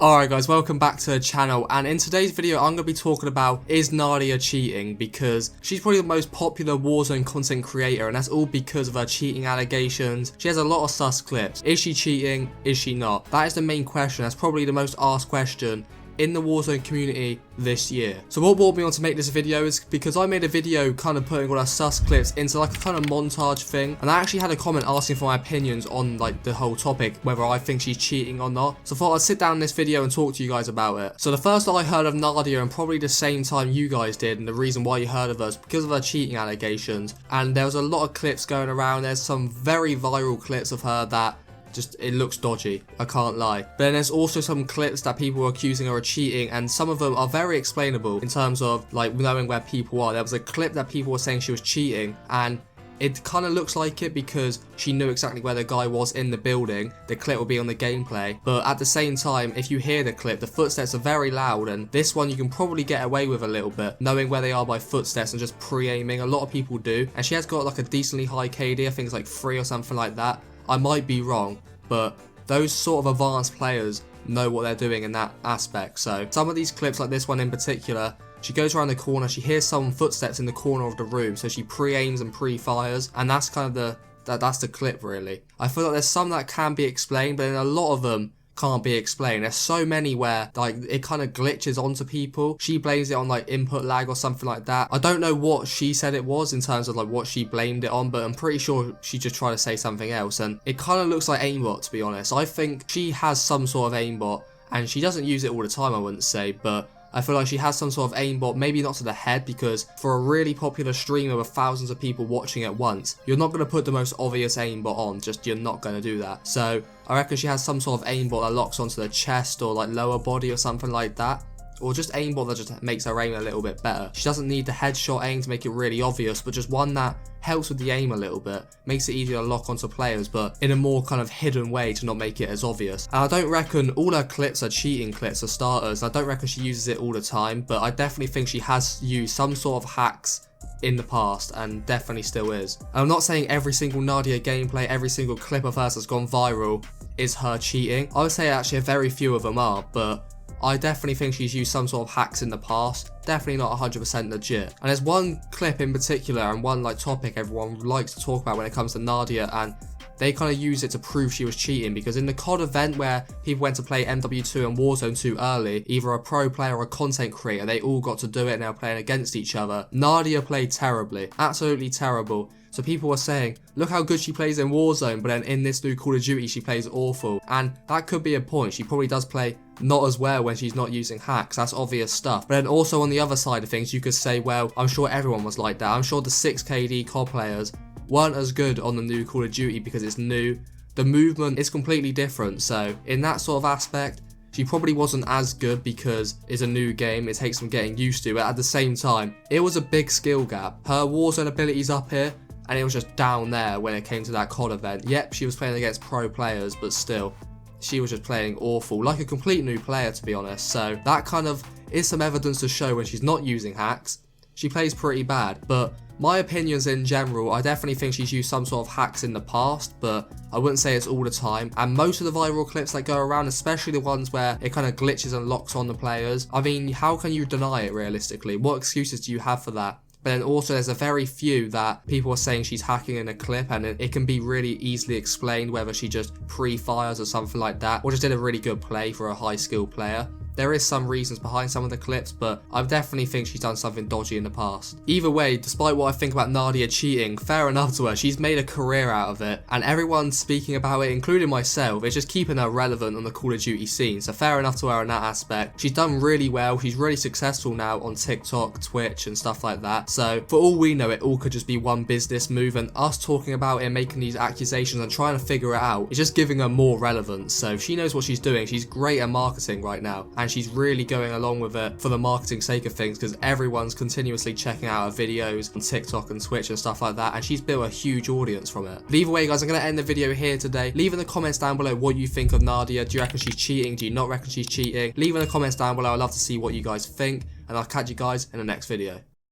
Alright guys, welcome back to the channel, and in today's video I'm going to be talking about is Nadia cheating, because she's probably the most popular Warzone content creator, and that's all because of her cheating allegations. She has a lot of sus clips. Is she cheating? Is she not? That is the main question. That's probably the most asked question in the Warzone community this year. So what brought me on to make this video is because I made a video kind of putting all our sus clips into like a kind of montage thing, and I actually had a comment asking for my opinions on like the whole topic, whether I think she's cheating or not. So I thought I'd sit down in this video and talk to you guys about it. So the first that I heard of Nadia, and probably the same time you guys did, and the reason why you heard of her is because of her cheating allegations, and there was a lot of clips going around. There's some very viral clips of her that it looks dodgy, I can't lie. But then there's also some clips that people are accusing her of cheating, and some of them are very explainable in terms of like knowing where people are. There was a clip that people were saying she was cheating, and it kind of looks like it because she knew exactly where the guy was in the building. The clip will be on the gameplay, but at the same time, if you hear the clip, the footsteps are very loud, and this one you can probably get away with a little bit, knowing where they are by footsteps and just pre-aiming. A lot of people do, and she has got like a decently high KD, I think it's like 3 or something like that. I might be wrong, but those sort of advanced players know what they're doing in that aspect. So some of these clips, like this one in particular, she goes around the corner, she hears some footsteps in the corner of the room, so she pre-aims and pre-fires, and that's kind of that's the clip really. I feel like there's some that can be explained, but then a lot of them can't be explained. There's so many where like it kind of glitches onto people. She blames it on like input lag or something like that. I don't know what she said it was in terms of like what she blamed it on, but I'm pretty sure she just tried to say something else, and it kind of looks like aimbot, to be honest. I think she has some sort of aimbot, and she doesn't use it all the time, I wouldn't say, but I feel like she has some sort of aimbot, maybe not to the head, because for a really popular streamer with thousands of people watching at once, you're not going to put the most obvious aimbot on, you're not going to do that. So I reckon she has some sort of aimbot that locks onto the chest or like lower body or something like that, or just aimbot that just makes her aim a little bit better. She doesn't need the headshot aim to make it really obvious, but just one that helps with the aim a little bit, makes it easier to lock onto players, but in a more kind of hidden way to not make it as obvious. And I don't reckon all her clips are cheating clips for starters. I don't reckon she uses it all the time, but I definitely think she has used some sort of hacks in the past, and definitely still is. I'm not saying every single Nadia gameplay, every single clip of hers that's gone viral is her cheating. I would say actually a very few of them are, but I definitely think she's used some sort of hacks in the past. Definitely not 100% legit. And there's one clip in particular and one like topic everyone likes to talk about when it comes to Nadia, and they kind of use it to prove she was cheating, because in the COD event where people went to play MW2 and Warzone 2 early, either a pro player or a content creator, they all got to do it and they were playing against each other. Nadia played terribly. Absolutely terrible. So people were saying, look how good she plays in Warzone, but then in this new Call of Duty she plays awful. And that could be a point. She probably does play not as well when she's not using hacks. That's obvious stuff. But then also on the other side of things, you could say, well, I'm sure everyone was like that. I'm sure the 6 KD COD players weren't as good on the new Call of Duty because it's new. The movement is completely different. So in that sort of aspect, she probably wasn't as good because it's a new game, it takes some getting used to, but at the same time, it was a big skill gap. Her Warzone ability's up here, and it was just down there when it came to that COD event. Yep, she was playing against pro players, but still, she was just playing awful, like a complete new player, to be honest. So that kind of is some evidence to show when she's not using hacks, she plays pretty bad. But my opinions in general, I definitely think she's used some sort of hacks in the past, but I wouldn't say it's all the time. And most of the viral clips that go around, especially the ones where it kind of glitches and locks on the players, I mean, how can you deny it realistically? What excuses do you have for that? But then also there's a very few that people are saying she's hacking in a clip, and it can be really easily explained whether she just pre-fires or something like that, or just did a really good play for a high skill player. There is some reasons behind some of the clips, but I definitely think she's done something dodgy in the past. Either way, despite what I think about Nadia cheating, fair enough to her, she's made a career out of it, and everyone speaking about it, including myself, is just keeping her relevant on the Call of Duty scene, so fair enough to her in that aspect. She's done really well, she's really successful now on TikTok, Twitch and stuff like that, so for all we know, it all could just be one business move, and us talking about it, making these accusations and trying to figure it out, is just giving her more relevance. So she knows what she's doing, she's great at marketing right now, and she's really going along with it for the marketing sake of things, because everyone's continuously checking out her videos on TikTok and Twitch and stuff like that, and she's built a huge audience from it. But either way guys, I'm going to end the video here today. Leave in the comments down below what you think of Nadia. Do you reckon she's cheating? Do you not reckon she's cheating? Leave in the comments down below. I'd love to see what you guys think, and I'll catch you guys in the next video.